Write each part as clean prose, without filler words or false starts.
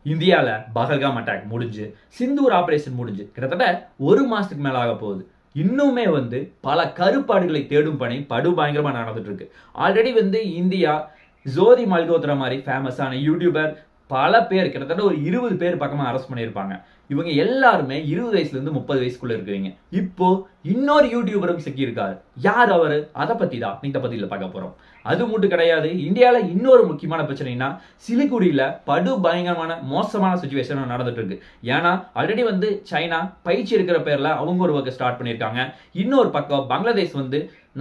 இந்தியால பஹல்காம் அட்டாக் முடிஞ்சு சிந்தூர் ஆபரேஷன் முடிஞ்சு கிட்டத்தட்ட ஒரு மாசத்துக்கு மேல ஆக போகுது. இன்னுமே பல கருப்பாடுகளை தேடும் பணி படுபயங்கரமா நடந்துட்டு இருக்கு. ஆல்ரெடி இந்தியா ஜோதி மல்கோத்ரா மாதிரி ஃபேமஸான யூடியூபர் பல பேர் கிட்டத்தட்ட ஒரு 20 பேர் பக்கமா அரெஸ்ட் பண்ணியிருப்பாங்க. இவங்க எல்லாருமே 20 வயசுல இருந்து 30 வயசுக்குள்ள இருக்கிறீங்க. இப்போ இன்னொரு யூடியூபரும் சிக்கியிருக்காரு. யார் அவரு? அதை பத்தி தான் இந்த பதில பார்க்க போறோம். அது மட்டும் கிடையாது, இந்தியால இன்னொரு முக்கியமான பிரச்சனைனா சிலிகுரியில படு பயங்கரமான மோசமான சிச்சுவேஷன் நடந்துட்டு இருக்கு. ஏன்னா ஆல்ரெடி சைனா பயிற்சி இருக்கிற பேர்ல அவங்க ஒரு ஒர்க் ஸ்டார்ட் பண்ணியிருக்காங்க. இன்னொரு பக்கம் பங்களாதேஷ்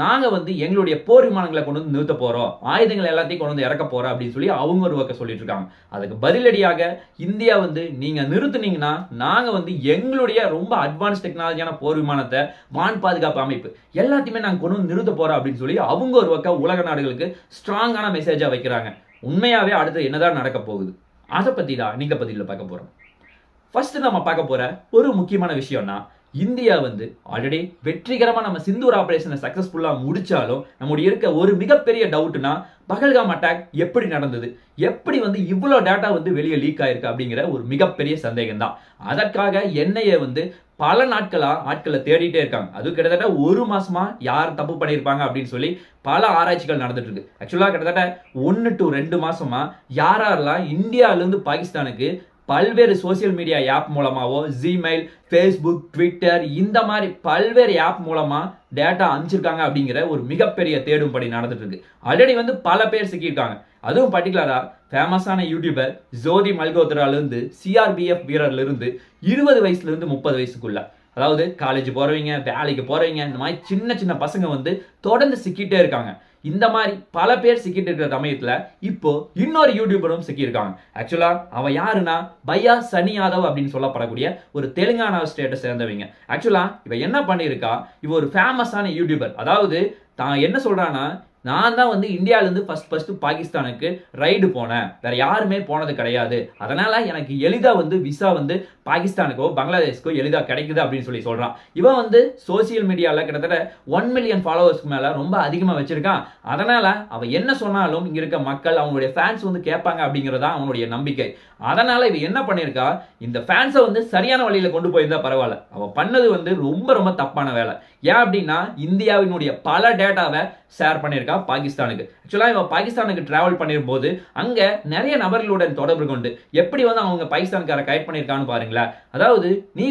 நாங்க எங்களுடைய போர் விமானங்களை கொண்டு நிறுத்த போறோம், ஆயுதங்கள் எல்லாத்தையும் கொண்டு இறக்க போறோம் அப்படின்னு சொல்லி அவங்க ஒரு ஒர்க்க சொல்லிட்டு இருக்காங்க. அதுக்கு பதிலடியாக இந்தியா நீங்க நிறுத்துனீங்கன்னா நாங்க எங்களுடைய ரொம்ப அட்வான்ஸ் டெக்னாலஜியான போர் விமானத்தை, வான் பாதுகாப்பு அமைப்பு எல்லாத்தையுமே நாங்க கொண்டு நிறுத்த போறோம் அப்படின்னு சொல்லி அவங்க ஒரு ஒர்க்க உலக நாடுகளுக்கு ஸ்ட்ராங்கான மெசேஜா வைக்கிறாங்க. உண்மையாவே அடுத்து என்னதான் நடக்க போகுது அதை பத்தி தான் நீங்க பதில பார்க்க போறோம். ஃபர்ஸ்ட் நம்ம பார்க்க போற ஒரு முக்கியமான விஷயம்னா, இந்தியா ஆல்ரெடி வெற்றிகரமா நம்ம சிந்தூர் ஆபரேஷனை சக்சஸ்ஃபுல்லா முடிச்சாலும் நம்முடைய இருக்க ஒரு மிகப்பெரிய டவுட்னா பஹல்காம் அட்டாக் எப்படி நடந்தது, எப்படி இவ்வளவு டேட்டா வெளியே லீக் ஆயிருக்கு அப்படிங்கிற ஒரு மிகப்பெரிய சந்தேகம் தான். அதற்காக என்ஐஏ பல நாட்களா ஆட்களை தேடிட்டே இருக்காங்க. அது கிட்டத்தட்ட ஒரு மாசமா யார் தப்பு பண்ணியிருப்பாங்க அப்படின்னு சொல்லி பல ஆராய்ச்சிகள் நடந்துட்டு இருக்கு. ஆக்சுவலா கிட்டத்தட்ட 1 to 2 மாசமா யாரெல்லாம் இந்தியால இருந்து பாகிஸ்தானுக்கு பல்வேறு சோசியல் மீடியா ஆப் மூலமாவோ, ஜிமெயில், ஃபேஸ்புக், ட்விட்டர் இந்த மாதிரி பல்வேறு ஆப் மூலமா டேட்டா அனுப்பிச்சிருக்காங்க அப்படிங்கிற ஒரு மிகப்பெரிய தேடும் படி நடந்துட்டு இருக்கு. ஆல்ரெடி பல பேர் சிக்கியிருக்காங்க. அதுவும் பர்டிகுலரா ஃபேமஸான யூடியூபர் ஜோதி மல்கோத்ரால இருந்து, சிஆர்பிஎஃப் வீரர்ல இருந்து 20 வயசுல இருந்து 30 வயசுக்குள்ள, அதாவது காலேஜ் போறவங்க, வேலைக்கு போறவங்க, இந்த மாதிரி சின்ன சின்ன பசங்க தொடர்ந்து சிக்கிட்டே இருக்காங்க. இந்த மாதிரி பல பேர் சிக்கிட்டு இருக்கிற சமயத்துல இப்போ இன்னொரு யூடியூபரும் சிக்கியிருக்காங்க. ஆக்சுவலா அவன் யாருன்னா பையா சனி யாதவ் அப்படின்னு சொல்லப்படக்கூடிய ஒரு தெலுங்கானா ஸ்டேட்டை சேர்ந்தவங்க. ஆக்சுவலா இவ என்ன பண்ணிருக்கா, இவ ஒரு ஃபேமஸான யூடியூபர். அதாவது தான் என்ன சொல்றான்னா, நான் தான் இந்தியால இருந்து ஃபர்ஸ்ட் பாகிஸ்தானுக்கு ரைடு போனேன், வேற யாருமே போனது கிடையாது, அதனால எனக்கு எளிதா விசா பாகிஸ்தானுக்கோ பங்களாதேஷ்க்கோ எளிதா கிடைக்குது அப்படின்னு சொல்லி சொல்றான். இவன் சோசியல் மீடியால கிட்டத்தட்ட 1 மில்லியன் ஃபாலோவர்ஸ்க்கு மேல ரொம்ப அதிகமா வச்சிருக்கான். அதனால அவன் என்ன சொன்னாலும் இங்க இருக்க மக்கள், அவங்களுடைய ஃபேன்ஸ் கேட்பாங்க அப்படிங்கறதா அவனுடைய நம்பிக்கை. அதனால இவ என்ன பண்ணிருக்கா, இந்த ஃபேன்ஸை சரியான வழியில கொண்டு போயிருந்தா பரவாயில்ல, அவன் பண்ணது ரொம்ப ரொம்ப தப்பான வேலை. ஏன் அப்படின்னா இந்தியாவினுடைய பல டேட்டாவை ஷேர் பண்ணியிருக்கா பாகிஸ்தானுக்கு. ஆக்சுவலா இவன் பாகிஸ்தானுக்கு டிராவல் பண்ணிரும் போது அங்க நிறைய நபர்களுடன் தொடர்பு கொண்டு எப்படி அவங்க பாகிஸ்தானுக்கார கைட் பண்ணிருக்கான்னு பாருங்களேன். அதாவது நீ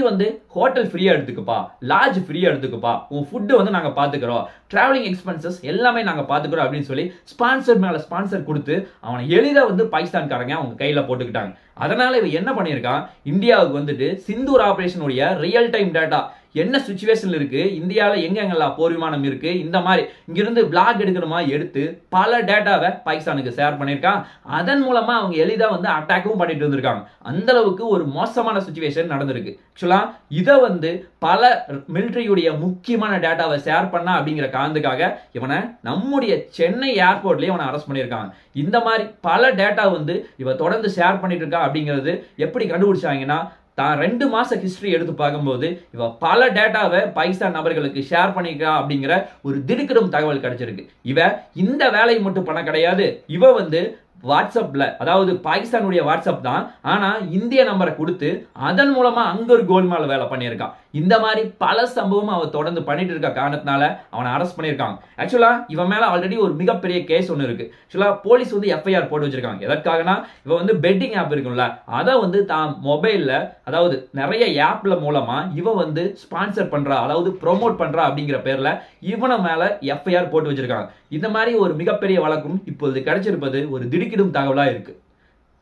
ஹோட்டல் ஃப்ரீயா எடுத்துக்குப்பா, லாட்ஜ் ஃப்ரீயா எடுத்துக்குப்பா, உன் ஃபுட்டு நாங்க பாத்துக்கிறோம், டிராவலிங் எக்ஸ்பென்சஸ் எல்லாமே நாங்க பாத்துக்கிறோம் அப்படின்னு சொல்லி ஸ்பான்சர் மேல ஸ்பான்சர் கொடுத்து அவனை எளிதா பாகிஸ்தான்காரங்க அவங்க கையில போட்டுக்கிட்டாங்க. அதனால இவன் என்ன பண்ணிருக்கான், இந்தியாவுக்கு சிந்தூர் ஆபரேஷனுடைய ரியல் டைம் டேட்டா என்ன சிச்சுவேஷன்ல இருக்கு, இந்தியால எங்கெங்கெல்லாம் போர் விமானம் இருக்கு, இந்த மாதிரி இங்கிருந்து பிளாக் எடுக்கணுமா எடுத்து பல டேட்டாவை பாகிஸ்தானுக்கு ஷேர் பண்ணிருக்கான். அதன் மூலமா அவங்க எளிதா அட்டாக்கும் பண்ணிட்டு வந்திருக்காங்க. அந்த அளவுக்கு ஒரு மோசமான சிச்சுவேஷன் நடந்திருக்கு. ஆக்சுவலா இதை பல மிலிட்டரியுடைய முக்கியமான டேட்டாவை ஷேர் பண்ணா அப்படிங்கிற காரணத்துக்காக இவனை நம்முடைய சென்னை ஏர்போர்ட்லயே இவனை அரெஸ்ட் பண்ணியிருக்காங்க. இந்த மாதிரி பல டேட்டா இவ தொடர்ந்து ஷேர் பண்ணிட்டு இருக்கா அப்படிங்கிறது எப்படி கண்டுபிடிச்சாங்கன்னா, தான் 2 மாச ஹிஸ்டரி எடுத்து பார்க்கும்போது இவ பல டேட்டாவை பாகிஸ்தான் நபர்களுக்கு ஷேர் பண்ணிக்கிறா அப்படிங்கிற ஒரு திடுக்கிடும் தகவல் கிடைச்சிருக்கு. இவ இந்த வேலையை மட்டும் பண்ண கிடையாது, இவ வாட்ஸ்அப்ல, அதாவது பாகிஸ்தானுடைய வாட்ஸ்அப் தான், ஆனா இந்திய நம்பரை கொடுத்து அதன் மூலமா அங்க ஒரு கோல்மால வேலை பண்ணியிருக்கான். இந்த மாதிரி பல சம்பவம் அவ தொடர்ந்து பண்ணிட்டு இருக்க காரணத்தினால அவனை அரெஸ்ட் பண்ணியிருக்காங்க. ஆக்சுவலா இவன் மேல ஆல்ரெடி ஒரு மிகப்பெரிய கேஸ் ஒன்று இருக்கு. ஆக்சுவலா போலீஸ் எஃப்ஐஆர் போட்டு வச்சிருக்காங்க. எதற்காகனா இவ பெட்டிங் ஆப் இருக்கும்ல, அதை தான் மொபைல்ல, அதாவது நிறைய ஆப்ல மூலமா இவ ஸ்பான்சர் பண்றா, அதாவது ப்ரோமோட் பண்றா அப்படிங்கிற பேர்ல இவன மேல எஃப்ஐஆர் போட்டு வச்சிருக்காங்க. இந்த மாதிரி ஒரு மிகப்பெரிய வழக்கும் இப்போது கிடைச்சிருப்பது ஒரு திடுக்கிடும் தகவலா இருக்கு.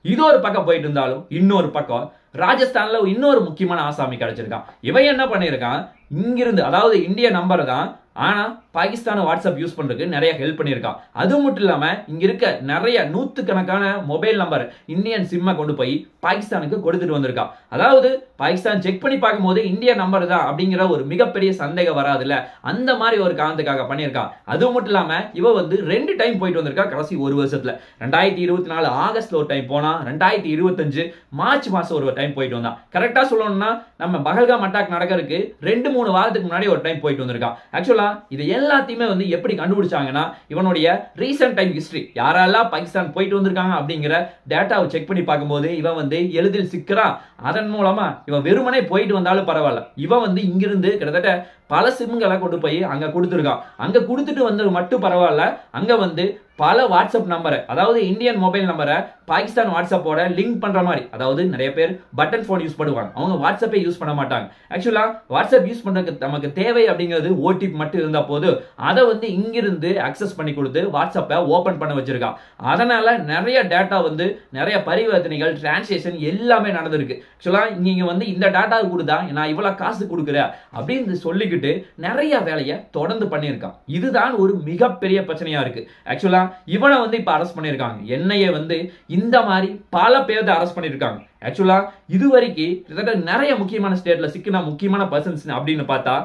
இது ஒரு பக்கம் போயிட்டு இருந்தாலும் இன்னொரு பக்கம் ராஜஸ்தான்ல இன்னொரு முக்கியமான ஆசாமி கிடைச்சிருக்கான். இவன் என்ன பண்ணிருக்கான், இங்கிருந்து, அதாவது இந்திய நம்பர் தான், ஆனா பாகிஸ்தான் வாட்ஸ்அப் யூஸ் பண்றதுக்கு நிறைய ஹெல்ப் பண்ணியிருக்கான். அது மட்டும் இல்லாம இங்க இருக்க நிறைய 100கணக்கான மொபைல் நம்பர் இந்தியன் சிம்மை கொண்டு போய் பாகிஸ்தானுக்கு கொடுத்துட்டு வந்திருக்கான். அதாவது பாகிஸ்தான் செக் பண்ணி பார்க்கும்போது இந்திய நம்பர் தான் அப்படிங்கிற ஒரு மிகப்பெரிய சந்தேகம் வராதுல்ல, அந்த மாதிரி ஒரு காரணத்துக்காக பண்ணியிருக்கான். அது மட்டும் இல்லாம இவ 2 டைம் போயிட்டு வந்திருக்கா கடைசி ஒரு வருஷத்துல. 2024 ஆகஸ்ட்ல ஒரு டைம் போனா, 2025 மார்ச் மாசம் ஒரு டைம் போயிட்டு வந்தான். கரெக்டா சொல்லணும்னா நம்ம பஹல்காம் அட்டாக் நடக்கிறதுக்கு 2-3 வாரத்துக்கு முன்னாடி ஒரு டைம் போயிட்டு வந்திருக்கான். ஆக்சுவலா இது எல்லாத்தையுமே வந்து எப்படி கண்டுபிடிச்சாங்கன்னா இவனுடைய ரீசெண்ட் டைம் ஹிஸ்டரி, யாரெல்லாம் பாகிஸ்தான் போயிட்டு வந்திருக்காங்க அப்படிங்கிற டேட்டாவை செக் பண்ணி பார்க்கும்போது இவன் வந்து எளிதில் சிக்கிறான். அதன் மூலமா இவன் வெறுமனே போயிட்டு வந்தாலும் பரவாயில்ல, இவன் வந்து இங்கிருந்து கிட்டத்தட்ட பல சிம்களை கொண்டு போய் அங்க கொடுத்துருக்கான். அங்க கொடுத்துட்டு வந்தது மட்டும் பரவாயில்ல, அங்க வந்து பல வாட்ஸ்அப் நம்பரை, அதாவது இந்தியன் மொபைல் நம்பரை பாகிஸ்தான் வாட்ஸ்அப்போட லிங்க் பண்ற மாதிரி, அதாவது நிறைய பேர் பட்டன் போன் யூஸ் பண்ணுவாங்க, அவங்க வாட்ஸ்அப்பை யூஸ் பண்ண மாட்டாங்க. ஆக்சுவலா வாட்ஸ்அப் யூஸ் பண்றதுக்கு நமக்கு தேவை அப்படிங்கிறது ஓடிபி மட்டும் இருந்தா போது அதை வந்து இங்கிருந்து அக்சஸ் பண்ணி கொடுத்து வாட்ஸ்அப்பை ஓபன் பண்ண வச்சிருக்கான். அதனால நிறைய டேட்டா வந்து நிறைய பரிவர்த்தனைகள், டிரான்சாக்ஷன் எல்லாமே நடந்திருக்கு. ஆக்சுவலா நீங்க வந்து இந்த டேட்டா கொடுத்தா நான் இவ்வளவு காசு கொடுக்குறேன் அப்படின்னு சொல்லிக்கிட்டு நிறைய வேலையை தொடர்ந்து பண்ணியிருக்கான். இதுதான் ஒரு மிகப்பெரிய பிரச்சனையா இருக்கு. ஆக்சுவலா இவனை வந்து இப்ப அரெஸ்ட் பண்ணிருக்காங்க. என்ஐஏ வந்து இந்த மாதிரி பல பேர் அரெஸ்ட் பண்ணிருக்காங்க. ஆக்சுவலா இதுவரைக்கும் கிட்டத்தட்ட நிறைய முக்கியமான ஸ்டேட்ல சிக்கின முக்கியமான பர்சன்ஸ் அப்படின்னு பார்த்தா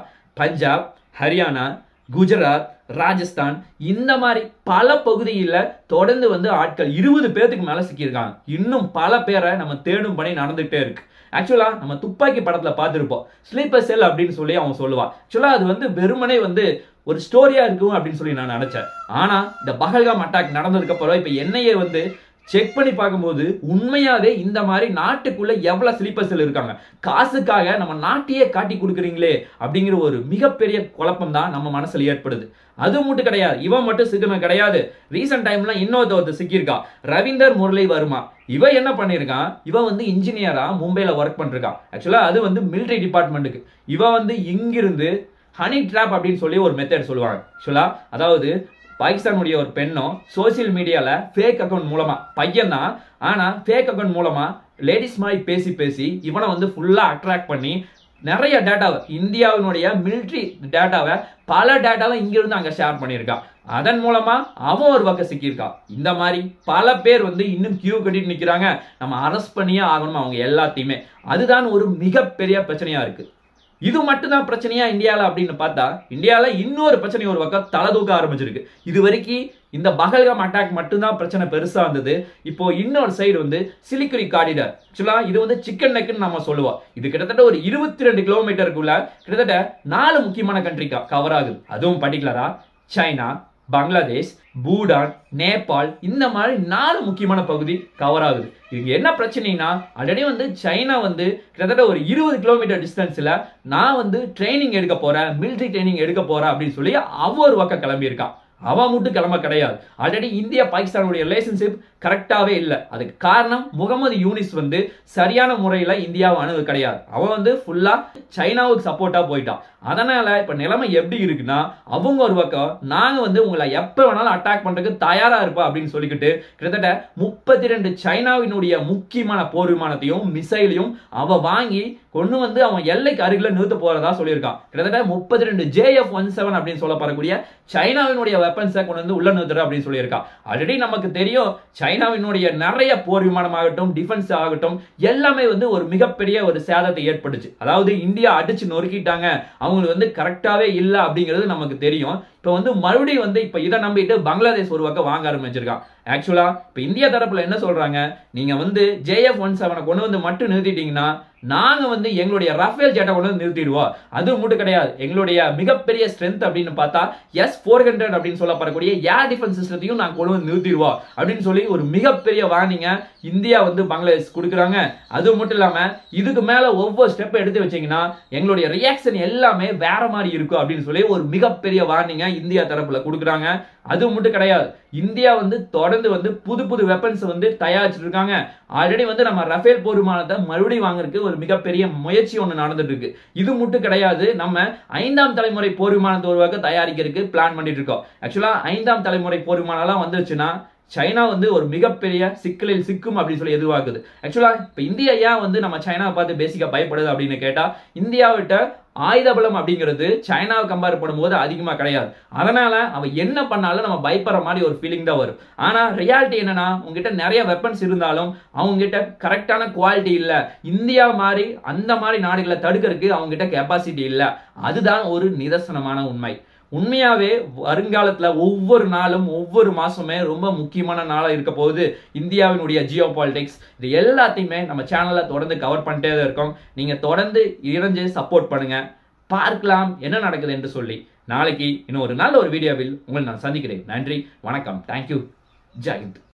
பஞ்சாப், ஹரியானா, குஜராத், ராஜஸ்தான், இந்த மாதிரி பல பகுதியில் தொடர்ந்து வந்து ஆட்கள் 20 பேருக்கு மேல சிக்கியிருக்காங்க. இன்னும் பல பேரை நம்ம தேடும் பணி நடந்துகிட்டே இருக்கு. ஆக்சுவலா நம்ம துப்பாக்கி படத்துல பார்த்திருப்போம், ஸ்லீப்பர் செல் அப்படின்னு சொல்லி அவன் சொல்லுவான். ஆக்சுவலா அது வந்து வெறுமனே வந்து ஒரு ஸ்டோரியா இருக்கும் அப்படின்னு சொல்லி நான் நினைச்சேன். ஆனா இந்த பஹல்காம் அட்டாக் நடந்ததுக்கு அப்புறம் இப்ப என்ஐஏ வந்து செக் பண்ணி பார்க்கும்போது உண்மையாவே இந்த மாதிரி நாட்டுக்குள்ள எவ்வளவு ஸ்லீப்பர் செல் இருக்காங்க, காசுக்காக நம்ம நாட்டையே காட்டி கொடுக்குறீங்களே அப்படிங்கிற ஒரு மிகப்பெரிய குழப்பம் தான் நம்ம மனசுல ஏற்படுது. அது மட்டும் கிடையாது, இவன் மட்டும் சிக்கனம் கிடையாது. ரீசெண்ட் டைம்ல இன்னொருத்தர் சிக்கியிருக்கா, ரவீந்தர் முரளி வர்மா. இவன் என்ன பண்ணிருக்கான், இவன் வந்து இன்ஜினியரா மும்பைல ஒர்க் பண்ணிருக்கான். ஆக்சுவலா அது வந்து மிலிட்டரி டிபார்ட்மெண்ட்டுக்கு. இவன் வந்து இங்கிருந்து ஹனி டிராப் அப்படின்னு சொல்லி ஒரு மெத்தட் சொல்லுவாங்க. ஆக்சுவலா அதாவது பாகிஸ்தானுடைய ஒரு பெண்ணும் சோசியல் மீடியால ஃபேக் அக்கௌண்ட் மூலமா, பையன் தான் ஆனா ஃபேக் அக்கௌண்ட் மூலமா லேடிஸ் மாதிரி பேசி பேசி இவனை வந்து ஃபுல்லா அட்ராக்ட் பண்ணி நிறைய டேட்டாவை, இந்தியாவினுடைய மிலிட்டரி டேட்டாவை, பல டேட்டாவை இங்கிருந்து அங்க ஷேர் பண்ணியிருக்கான். அதன் மூலமா அவன் ஒரு பக்கம் சிக்கியிருக்கான். இந்த மாதிரி பல பேர் வந்து இன்னும் கியூ கட்டிட்டு நிக்கிறாங்க. நம்ம அரெஸ்ட் பண்ணியே ஆகணும் அவங்க எல்லாத்தையுமே. அதுதான் ஒரு மிகப்பெரிய பிரச்சனையா இருக்கு. இது மட்டும் தான் பிரச்சனையா இந்தியாவில் அப்படின்னு பார்த்தா இந்தியாவில் இன்னொரு பிரச்சனை ஒரு பக்கம் தலை தூக்க ஆரம்பிச்சிருக்கு. இது வரைக்கும் இந்த பஹல்காம் அட்டாக் மட்டும்தான் பிரச்சனை பெருசா இருந்தது. இப்போ இன்னொரு சைடு வந்து சிலிகுரி காரிடார். ஆக்சுவலா இது வந்து சிக்கன் நெக்னு நம்ம சொல்லுவோம். இது கிட்டத்தட்ட ஒரு 22 கிலோமீட்டருக்குள்ள கிட்டத்தட்ட 4 முக்கியமான கண்ட்ரி கவர் ஆகுது. அதுவும் பர்டிகுலரா சைனா, பங்களாதேஷ், பூடான், நேபாள், இந்த மாதிரி 4 முக்கியமான பகுதி கவர் ஆகுது. இங்க என்ன பிரச்சனைனா ஆல்ரெடி வந்து சைனா வந்து கிட்டத்தட்ட ஒரு 20 கிலோமீட்டர் டிஸ்டன்ஸ்ல நான் வந்து ட்ரைனிங் எடுக்க போறேன், மிலிட்டரி ட்ரைனிங் எடுக்க போறேன் அப்படின்னு சொல்லி அவன் ஒரு பக்கம் கிளம்பி இருக்கான். அவன் மட்டும் கிளம்ப கிடையாது. ஆல்ரெடி இந்தியா பாகிஸ்தானுடைய ரிலேஷன்ஷிப் கரெக்டாவே இல்லை. அதுக்கு காரணம் முகமது யூனிஸ் வந்து சரியான முறையில இந்தியாவை அணுகு கிடையாது. அவன் வந்து ஃபுல்லா சைனாவுக்கு சப்போர்ட்டா போயிட்டான். அதனால இப்ப நிலைமை எப்படி இருக்குன்னா அவங்க ஒரு பக்கம் நாங்க வந்து உங்களை எப்ப வேணாலும் அட்டாக் பண்றதுக்கு தயாரா இருப்போம் அப்படின்னு சொல்லிக்கிட்டு கிட்டத்தட்ட 32 சைனாவினுடைய முக்கியமான போர் விமானத்தையும் மிசைலையும் அவ வாங்கி கொண்டு வந்து அவன் எல்லைக்கு அருகில நிறுத்த போறதா சொல்லியிருக்கான். கிட்டத்தட்ட 32 JF-17 அப்படின்னு சொல்லப்படக்கூடிய சைனாவினுடைய வெப்பன்ஸை கொண்டு வந்து உள்ள நிறுத்துற அப்படின்னு சொல்லியிருக்கான். ஆல்ரெடி நமக்கு தெரியும் சைனாவினுடைய நிறைய போர் விமானம் ஆகட்டும், டிஃபென்ஸ் ஆகட்டும், எல்லாமே வந்து ஒரு மிகப்பெரிய ஒரு சேதத்தை ஏற்படுச்சு. அதாவது இந்தியா அடிச்சு நொறுக்கிட்டாங்க, அவங்களுக்கு வந்து கரெக்டாவே இல்லை அப்படிங்கிறது நமக்கு தெரியும். இப்போ வந்து மறுபடியும் வந்து இப்போ இதை நம்பிட்டு பங்களாதேஷ் ஒரு பக்கம் வாங்க ஆரம்பிச்சிருக்கான். ஆக்சுவலா இப்போ இந்தியா தரப்புல என்ன சொல்றாங்க, நீங்க வந்து JF-17 கொண்டு வந்து மட்டும் நிறுத்திட்டீங்கன்னா நாங்க வந்து எங்களுடைய ரஃபேல் ஜெட்டை கொண்டு வந்து நிறுத்திடுவோம். அது மட்டும் கிடையாது, எங்களுடைய மிகப்பெரிய ஸ்ட்ரென்த் அப்படின்னு பார்த்தா S-400 அப்படின்னு சொல்லப்படக்கூடிய ஏர் டிஃபென்ஸ் சிஸ்டத்தையும் நாங்க கொண்டு வந்து நிறுத்திடுவோம் அப்படின்னு சொல்லி ஒரு மிகப்பெரிய வார்னிங்க இந்தியா வந்து பங்களாதேஷ் கொடுக்குறாங்க. அது மட்டும் இல்லாம இதுக்கு மேல ஒவ்வொரு ஸ்டெப் எடுத்து வச்சீங்கன்னா எங்களுடைய ரியாக்ஷன் எல்லாமே வேற மாதிரி இருக்கும் அப்படின்னு சொல்லி ஒரு மிகப்பெரிய வார்னிங்க இந்தியா தரப்புல கொடுக்குறாங்க. அது மட்டும் கிடையாது, இந்தியா வந்து தொடர்ந்து வந்து புது புது வெப்பன்ஸ் வந்து தயாரிச்சுட்டு இருக்காங்க. ஆல்ரெடி வந்து நம்ம ரஃபேல் போர் விமானத்தை மறுபடியும் வாங்குறதுக்கு ஒரு மிகப்பெரிய முயற்சி ஒன்று நடந்துட்டு இருக்கு. இது மட்டும் கிடையாது, நம்ம 5ஆம் தலைமுறை போர் விமானத்தை உருவாக்க தயாரிக்கிறதுக்கு பிளான் பண்ணிட்டு இருக்கோம். ஆக்சுவலா 5ஆம் தலைமுறை போர் விமானம் எல்லாம் வந்துருச்சுன்னா சைனா வந்து ஒரு மிகப்பெரிய சிக்கலில் சிக்கும் அப்படின்னு சொல்லி எதிர்பார்க்குது. ஆக்சுவலா இப்ப இந்தியா ஏன் வந்து நம்ம சைனாவை பார்த்து பேசிக்கா பயப்படுது அப்படின்னு கேட்டா இந்தியாவிட்ட ஆயுத பலம் அப்படிங்கிறது சைனாவை கம்பேர் பண்ணும்போது அதிகமா கிடையாது. அதனால அவ என்ன பண்ணாலும் நம்ம பயப்படுற மாதிரி ஒரு ஃபீலிங் தான் வரும். ஆனா ரியாலிட்டி என்னன்னா உங்ககிட்ட நிறைய வெப்பன்ஸ் இருந்தாலும் அவங்க கிட்ட கரெக்டான குவாலிட்டி இல்ல. இந்தியா மாதிரி அந்த மாதிரி நாடுகளை தடுக்கிறதுக்கு அவங்க கிட்ட கெப்பாசிட்டி இல்ல. அதுதான் ஒரு நிதர்சனமான உண்மை. உண்மையாவே வருங்காலத்துல ஒவ்வொரு நாளும் ஒவ்வொரு மாசமே ரொம்ப முக்கியமான நாளா இருக்க போகுது இந்தியாவினுடைய ஜியோ பாலிடிக்ஸ். இது எல்லாத்தையுமே நம்ம சேனல்ல தொடர்ந்து கவர் பண்ணிட்டே தான் இருக்கோம். நீங்க தொடர்ந்து இணைஞ்சு சப்போர்ட் பண்ணுங்க. பார்க்கலாம் என்ன நடக்குது என்று சொல்லி. நாளைக்கு இன்னும் ஒரு நல்ல ஒரு வீடியோவில் உங்களை நான் சந்திக்கிறேன். நன்றி, வணக்கம், தேங்க்யூ, ஜெய் ஹிந்த்.